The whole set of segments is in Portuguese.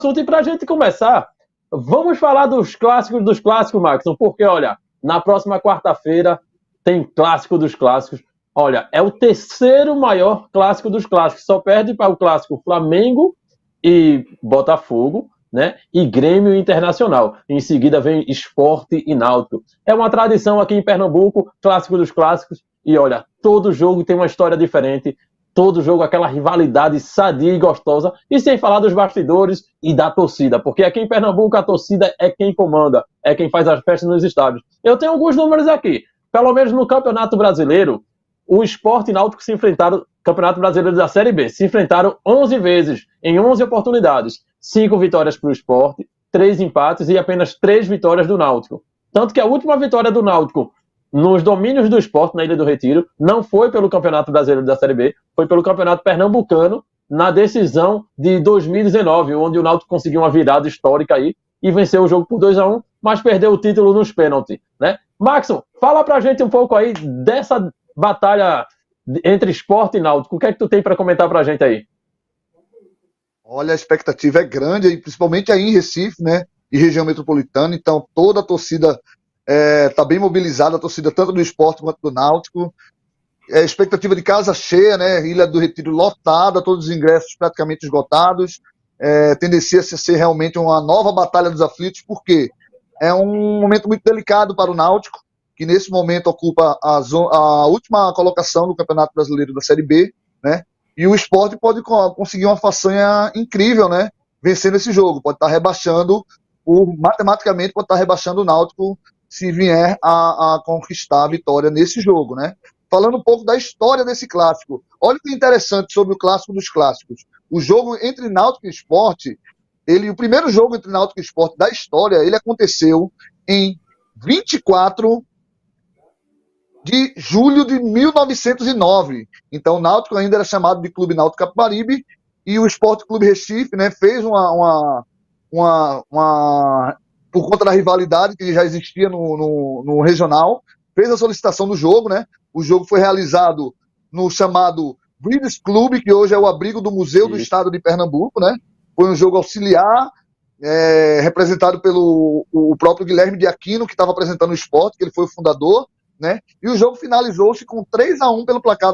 assunto. E para a gente começar, vamos falar dos clássicos, Maxon, porque, olha, na próxima quarta-feira tem clássico dos clássicos. Olha, é o terceiro maior clássico dos clássicos. Só perde para o clássico Flamengo e Botafogo, né? E Grêmio Internacional. Em seguida vem Sport e Náutico. É uma tradição aqui em Pernambuco, clássico dos clássicos. E olha, todo jogo tem uma história diferente. Todo jogo aquela rivalidade sadia e gostosa. E sem falar dos bastidores e da torcida. Porque aqui em Pernambuco a torcida é quem comanda. É quem faz as festas nos estádios. Eu tenho alguns números aqui. Pelo menos no Campeonato Brasileiro, o Sport e Náutico se enfrentaram, Campeonato Brasileiro da Série B, se enfrentaram 11 vezes, em 11 oportunidades. 5 vitórias para o Sport, 3 empates e apenas 3 vitórias do Náutico. Tanto que a última vitória do Náutico nos domínios do Sport na Ilha do Retiro não foi pelo Campeonato Brasileiro da Série B, foi pelo Campeonato Pernambucano, na decisão de 2019, onde o Náutico conseguiu uma virada histórica aí e venceu o jogo por 2-1, mas perdeu o título nos pênaltis, né? Maxon, fala pra gente um pouco aí dessa batalha entre Sport e Náutico. O que é que tu tem para comentar pra gente aí? Olha, a expectativa é grande, principalmente aí em Recife, né? E região metropolitana. Então, toda a torcida está bem mobilizada, a torcida tanto do Sport quanto do Náutico. Expectativa de casa cheia, né? Ilha do Retiro lotada, todos os ingressos praticamente esgotados. Tendencia a ser realmente uma nova batalha dos aflitos, porque é um momento muito delicado para o Náutico, que nesse momento ocupa a última colocação do Campeonato Brasileiro da Série B, né? E o Sport pode conseguir uma façanha incrível, né? Vencendo esse jogo. Pode estar rebaixando, matematicamente, pode estar rebaixando o Náutico se vier a conquistar a vitória nesse jogo, né? Falando um pouco da história desse clássico. Olha o que é interessante sobre o clássico dos clássicos. O jogo entre Náutico e Sport, o primeiro jogo entre Náutico e Sport da história, ele aconteceu em 24 de julho de 1909. Então, o Náutico ainda era chamado de Clube Náutico Capibaribe e o Sport Clube Recife, né, fez por conta da rivalidade que já existia no regional, fez a solicitação do jogo, né? O jogo foi realizado no chamado Breeders Club, que hoje é o abrigo do Museu do Estado de Pernambuco, né? Foi um jogo auxiliar, representado pelo o próprio Guilherme de Aquino, que estava apresentando o Sport, que ele foi o fundador, né? E o jogo finalizou-se com 3-1 pelo placar.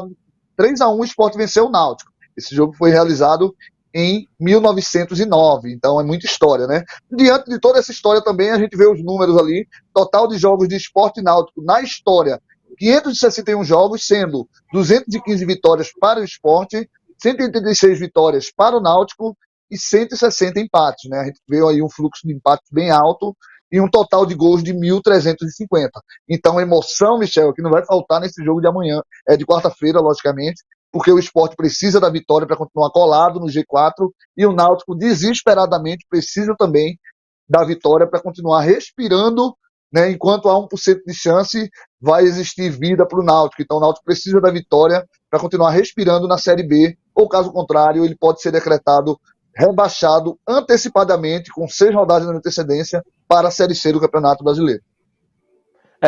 3-1 o Sport venceu o Náutico. Esse jogo foi realizado em 1909, então é muita história, né? Diante de toda essa história também, a gente vê os números ali, total de jogos de Sport e Náutico na história, 561 jogos, sendo 215 vitórias para o Sport, 186 vitórias para o Náutico e 160 empates, né? A gente vê aí um fluxo de empates bem alto e um total de gols de 1.350. Então, emoção, Michel, que não vai faltar nesse jogo de amanhã, de quarta-feira, logicamente, porque o Sport precisa da vitória para continuar colado no G4 e o Náutico desesperadamente precisa também da vitória para continuar respirando, né? Enquanto há 1% de chance, vai existir vida para o Náutico. Então o Náutico precisa da vitória para continuar respirando na Série B, ou caso contrário, ele pode ser decretado rebaixado antecipadamente, com 6 rodadas de antecedência, para a Série C do Campeonato Brasileiro.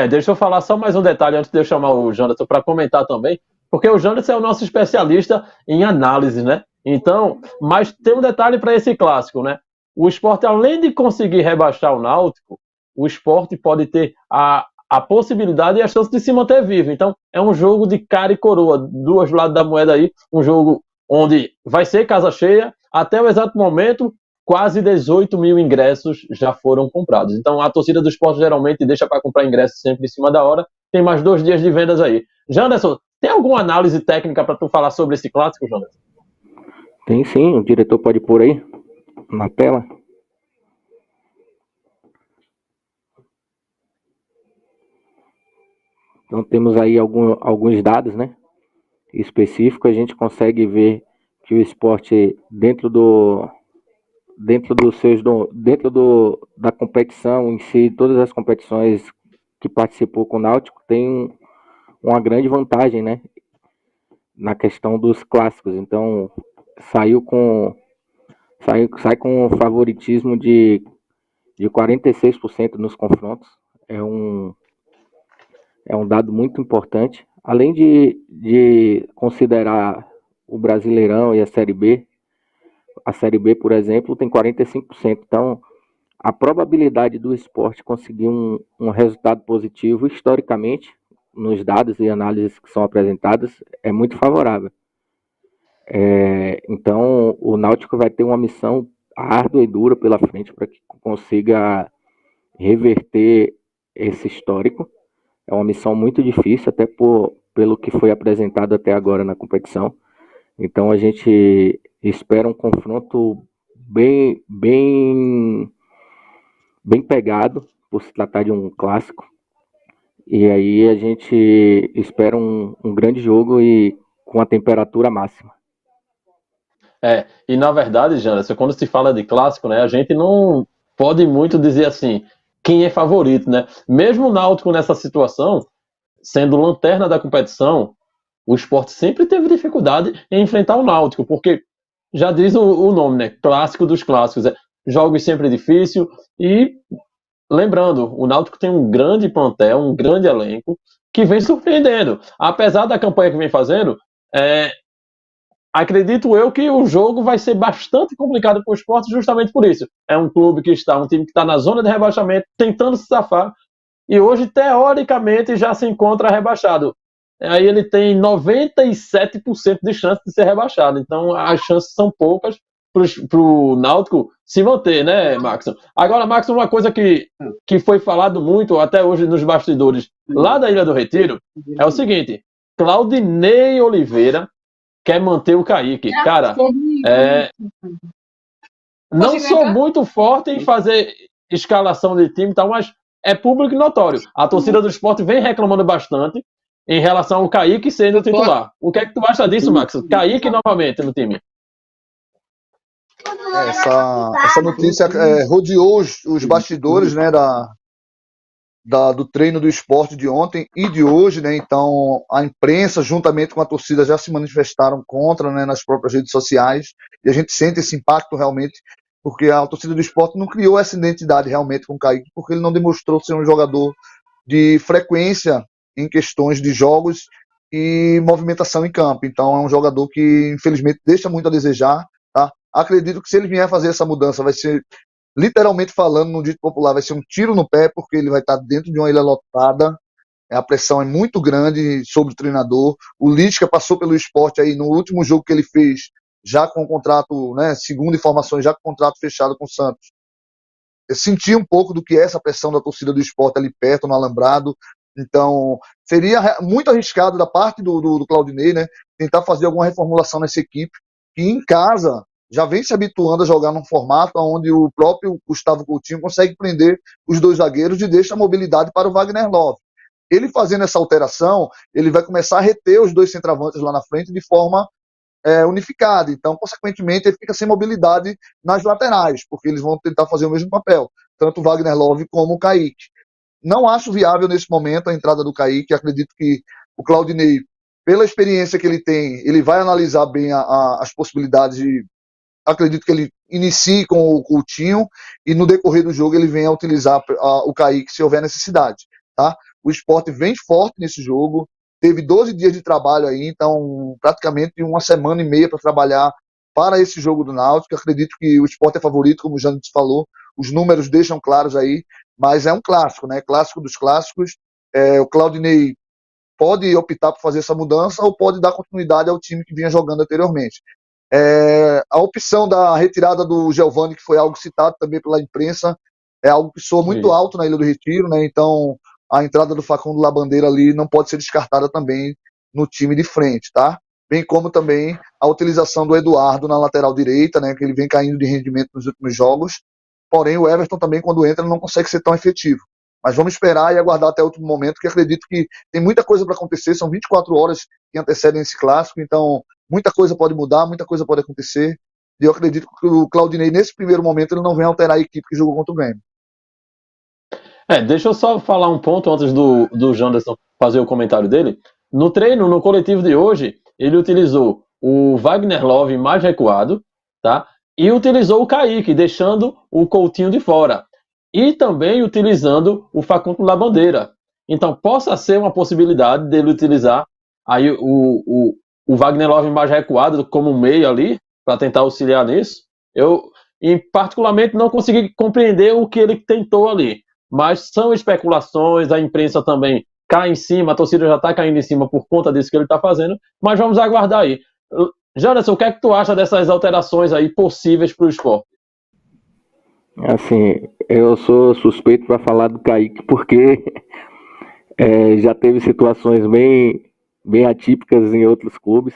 Deixa eu falar só mais um detalhe antes de eu chamar o Janderson para comentar também, porque o Janderson é o nosso especialista em análise, né? Então, mas tem um detalhe para esse clássico, né? O Sport, além de conseguir rebaixar o Náutico, o Sport pode ter a possibilidade e a chance de se manter vivo. Então, é um jogo de cara e coroa, dois lados da moeda aí, um jogo onde vai ser casa cheia. Até o exato momento, quase 18 mil ingressos já foram comprados. Então, a torcida do Sport geralmente deixa para comprar ingressos sempre em cima da hora. Tem mais 2 dias de vendas aí. Janderson, tem alguma análise técnica para tu falar sobre esse clássico, Janderson? Tem sim, o diretor pode pôr aí na tela. Então temos aí alguns dados, né, específicos. A gente consegue ver que o Sport dentro da competição em si, todas as competições que participou com o Náutico, tem uma grande vantagem, né, na questão dos clássicos. Então sai com um favoritismo de 46% nos confrontos. É um dado muito importante. Além de considerar o Brasileirão e a Série B, a Série B, por exemplo, tem 45%. Então, a probabilidade do Sport conseguir um resultado positivo, historicamente, nos dados e análises que são apresentadas, é muito favorável. Então, o Náutico vai ter uma missão árdua e dura pela frente para que consiga reverter esse histórico. É uma missão muito difícil, até pelo que foi apresentado até agora na competição. Então, a gente espera um confronto bem pegado, por se tratar de um clássico. E aí a gente espera um grande jogo e com a temperatura máxima. E na verdade, Janderson, quando se fala de clássico, né, a gente não pode muito dizer assim, quem é favorito, né? Mesmo o Náutico nessa situação, sendo lanterna da competição, o Sport sempre teve dificuldade em enfrentar o Náutico, porque já diz o nome, né? Clássico dos clássicos. Jogos sempre difícil e, lembrando, o Náutico tem um grande plantel, um grande elenco, que vem surpreendendo. Apesar da campanha que vem fazendo, acredito eu que o jogo vai ser bastante complicado para o Sport justamente por isso. É um clube que está, um time que está na zona de rebaixamento, tentando se safar, e hoje, teoricamente, já se encontra rebaixado. Aí ele tem 97% de chance de ser rebaixado. Então, as chances são poucas para o Náutico se manter, né, Maxon? Agora, Maxon, uma coisa que foi falado muito até hoje nos bastidores lá da Ilha do Retiro é o seguinte: Claudinei Oliveira quer manter o Kaique. Cara, não sou muito forte em fazer escalação de time e tal, mas é público e notório. A torcida do Sport vem reclamando bastante em relação ao Kaique sendo titular. O que é que tu acha disso, Max? Kaique novamente no time. Essa notícia rodeou os bastidores, né, do treino do Sport de ontem e de hoje, né? Então a imprensa juntamente com a torcida já se manifestaram contra, né, nas próprias redes sociais, e a gente sente esse impacto realmente, porque a torcida do Sport não criou essa identidade realmente com o Kaique, porque ele não demonstrou ser um jogador de frequência em questões de jogos e movimentação em campo. Então é um jogador que infelizmente deixa muito a desejar, tá? Acredito que se ele vier fazer essa mudança vai ser, literalmente falando, no dito popular, vai ser um tiro no pé, porque ele vai estar dentro de uma ilha lotada, a pressão é muito grande sobre o treinador. O Lisca passou pelo Sport aí no último jogo que ele fez, já com o contrato, né, segundo informações, já com o contrato fechado com o Santos. Eu senti um pouco do que é essa pressão da torcida do Sport ali perto, no Alambrado. Então, seria muito arriscado da parte do Claudinei, né, tentar fazer alguma reformulação nessa equipe, que em casa já vem se habituando a jogar num formato onde o próprio Gustavo Coutinho consegue prender os dois zagueiros e deixa a mobilidade para o Wagner Love. Ele fazendo essa alteração, ele vai começar a reter os dois centravantes lá na frente de forma unificada. Então, consequentemente, ele fica sem mobilidade nas laterais, porque eles vão tentar fazer o mesmo papel, tanto o Wagner Love como o Kaique. Não acho viável nesse momento a entrada do Kaique. Acredito que o Claudinei, pela experiência que ele tem, ele vai analisar bem as possibilidades de... Acredito que ele inicie com o Coutinho e no decorrer do jogo ele venha a utilizar o Kaique se houver necessidade, tá? O Sport vem forte nesse jogo, teve 12 dias de trabalho aí, então praticamente uma semana e meia para trabalhar para esse jogo do Náutico. Acredito que o Sport é favorito, como o Janderson falou, os números deixam claros aí, mas é um clássico, né? Clássico dos clássicos. O Claudinei pode optar por fazer essa mudança ou pode dar continuidade ao time que vinha jogando anteriormente. A opção da retirada do Giovani, que foi algo citado também pela imprensa, é algo que soa muito alto na Ilha do Retiro, né? Então a entrada do Facundo Labandeira ali não pode ser descartada também no time de frente, tá? Bem como também a utilização do Eduardo na lateral direita, né? Que ele vem caindo de rendimento nos últimos jogos. Porém, o Everton também, quando entra, não consegue ser tão efetivo. Mas vamos esperar e aguardar até o último momento, que acredito que tem muita coisa para acontecer. São 24 horas que antecedem esse clássico, então muita coisa pode mudar, muita coisa pode acontecer. E eu acredito que o Claudinei, nesse primeiro momento, ele não vem alterar a equipe que jogou contra o Grêmio. Deixa eu só falar um ponto antes do Janderson fazer o comentário dele. No treino, no coletivo de hoje, ele utilizou o Wagner Love mais recuado, tá? E utilizou o Kaique, deixando o Coutinho de fora. E também utilizando o Facundo Labandeira. Então, possa ser uma possibilidade dele utilizar aí o Wagner Love mais recuado como meio ali, para tentar auxiliar nisso. E particularmente, não consegui compreender o que ele tentou ali. Mas são especulações, a imprensa também cai em cima, a torcida já está caindo em cima por conta disso que ele está fazendo, mas vamos aguardar aí. Janderson, o que é que tu acha dessas alterações aí possíveis para o Sport? Assim, eu sou suspeito para falar do Kaique, porque já teve situações bem atípicas em outros clubes.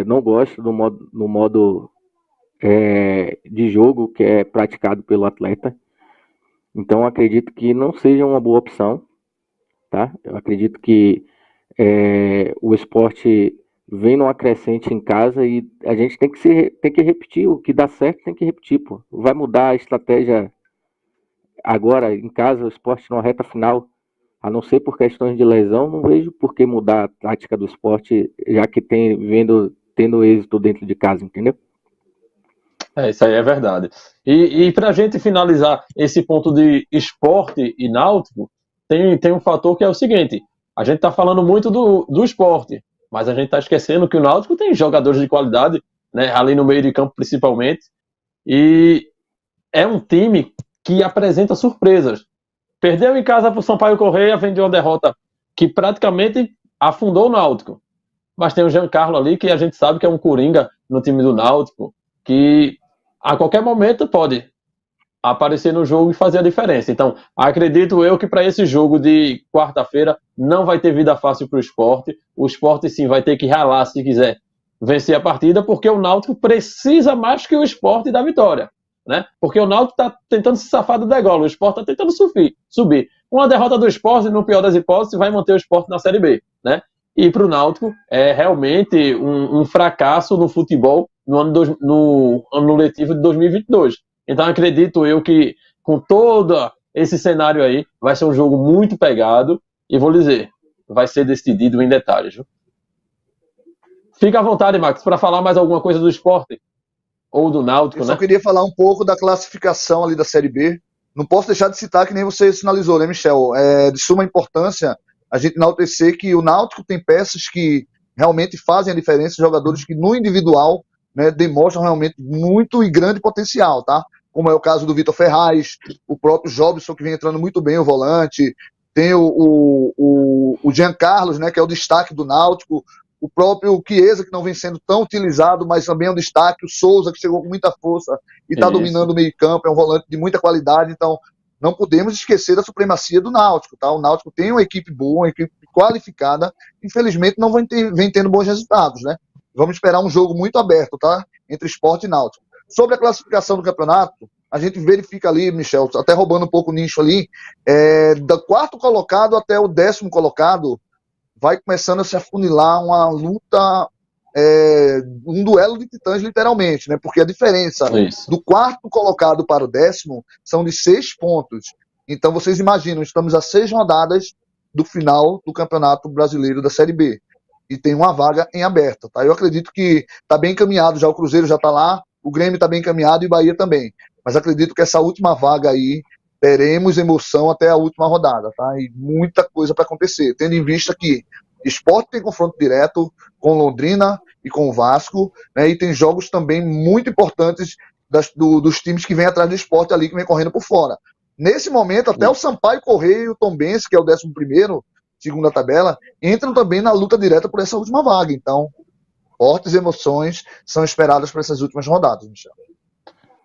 Não gosto do modo de jogo que é praticado pelo atleta. Então acredito que não seja uma boa opção, tá? Eu acredito que o esporte vem numa crescente em casa e a gente tem que repetir. O que dá certo tem que repetir, pô. Vai mudar a estratégia agora em casa, o esporte numa reta final, a não ser por questões de lesão, não vejo por que mudar a tática do esporte, já que tendo êxito dentro de casa, entendeu? Isso aí é verdade. E para a gente finalizar esse ponto de esporte e náutico, tem um fator que é o seguinte: a gente está falando muito do esporte, mas a gente está esquecendo que o Náutico tem jogadores de qualidade, né, ali no meio de campo principalmente, e é um time que apresenta surpresas. Perdeu em casa para o Sampaio Corrêa, vem de uma derrota que praticamente afundou o Náutico. Mas tem o Giancarlo ali, que a gente sabe que é um coringa no time do Náutico, que a qualquer momento pode aparecer no jogo e fazer a diferença. Então, acredito eu que para esse jogo de quarta-feira não vai ter vida fácil para o Sport. O Sport sim vai ter que ralar se quiser vencer a partida, porque o Náutico precisa mais que o Sport da vitória, né? Porque o Náutico está tentando se safar do degola, o Sport está tentando subir. Uma derrota do Sport, no pior das hipóteses, vai manter o Sport na Série B, né? E para o Náutico é realmente um fracasso no futebol no ano letivo de 2022. Então acredito eu que com todo esse cenário aí vai ser um jogo muito pegado e vou dizer, vai ser decidido em detalhes. Viu? Fica à vontade, Max, para falar mais alguma coisa do esporte ou do Náutico, né? Eu só queria falar um pouco da classificação ali da Série B. Não posso deixar de citar, que nem você sinalizou, né, Michel? É de suma importância a gente enaltecer que o Náutico tem peças que realmente fazem a diferença, jogadores que no individual, né, demonstram realmente muito e grande potencial, tá? Como é o caso do Vitor Ferraz, o próprio Jobson, que vem entrando muito bem, o volante, tem o Giancarlo, né, que é o destaque do Náutico, o próprio Chiesa, que não vem sendo tão utilizado, mas também é um destaque, o Souza, que chegou com muita força e está dominando o meio campo, é um volante de muita qualidade, então não podemos esquecer da supremacia do Náutico, tá? O Náutico tem uma equipe boa, uma equipe qualificada, infelizmente não vem tendo bons resultados, né? Vamos esperar um jogo muito aberto, tá? Entre Sport e Náutico. Sobre a classificação do campeonato, a gente verifica ali, Michel, até roubando um pouco o nicho ali, do quarto colocado até o 10º colocado, vai começando a se afunilar uma luta, um duelo de titãs, literalmente, né? Porque a diferença do quarto colocado para o 10º são de 6 pontos. Então, vocês imaginam, estamos a 6 rodadas do final do Campeonato Brasileiro da Série B. E tem uma vaga em aberto, tá? Eu acredito que está bem encaminhado, já o Cruzeiro já está lá, o Grêmio está bem encaminhado e o Bahia também. Mas acredito que essa última vaga aí, teremos emoção até a última rodada, tá? E muita coisa para acontecer, tendo em vista que Sport tem confronto direto com Londrina e com o Vasco, né? E tem jogos também muito importantes dos times que vêm atrás do Sport ali, que vem correndo por fora. Nesse momento, até o Sampaio Corrêa e o Tombense, que é o 11º, segundo a tabela, entram também na luta direta por essa última vaga. Então, fortes emoções são esperadas para essas últimas rodadas, Michel.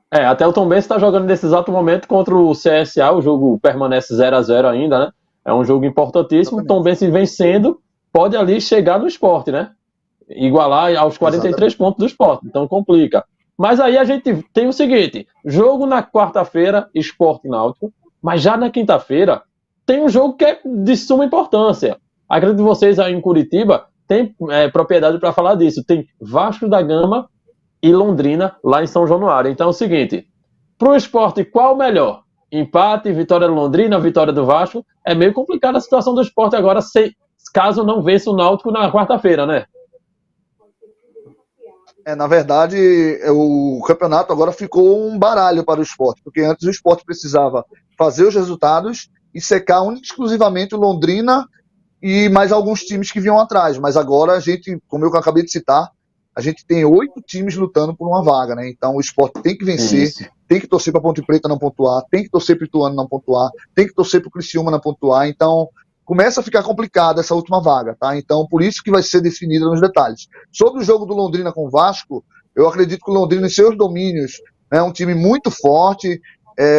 Até o Tombense está jogando nesse exato momento contra o CSA, o jogo permanece 0-0 ainda, né? É um jogo importantíssimo. O Tombense vencendo, pode ali chegar no Sport, né? Igualar aos 43 pontos do Sport, então complica. Mas aí a gente tem o seguinte, jogo na quarta-feira, Sport e Náutico, mas já na quinta-feira tem um jogo que é de suma importância. Acredito que vocês aí em Curitiba têm propriedade para falar disso. Tem Vasco da Gama e Londrina lá em São Januário. Então é o seguinte, para o Sport, qual o melhor? Empate, vitória do Londrina, vitória do Vasco? É meio complicada a situação do Sport agora, caso não vença o Náutico na quarta-feira, né? Na verdade, o campeonato agora ficou um baralho para o Sport, porque antes o Sport precisava fazer os resultados e secar única e exclusivamente o Londrina e mais alguns times que vinham atrás. Mas agora a gente, como eu acabei de citar, a gente tem 8 times lutando por uma vaga, né? Então o Sport tem que vencer, Isso. tem que torcer para Ponte Preta não pontuar, tem que torcer para o Ituano não pontuar, tem que torcer para o Criciúma não pontuar. Então começa a ficar complicada essa última vaga, tá? Então por isso que vai ser definida nos detalhes. Sobre o jogo do Londrina com o Vasco, eu acredito que o Londrina em seus domínios é um time muito forte.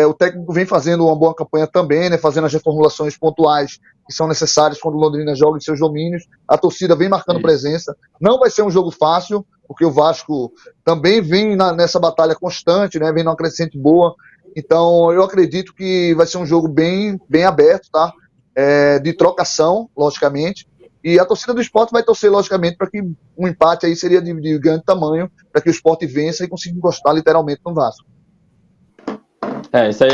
O técnico vem fazendo uma boa campanha também, né? Fazendo as reformulações pontuais que são necessárias quando o Londrina joga em seus domínios. A torcida vem marcando presença. Não vai ser um jogo fácil, porque o Vasco também vem nessa batalha constante, né? Vem numa crescente boa. Então, eu acredito que vai ser um jogo bem aberto, tá? De trocação, logicamente. E a torcida do Sport vai torcer, logicamente, para que um empate aí seria de grande tamanho, para que o Sport vença e consiga encostar literalmente no Vasco. Isso aí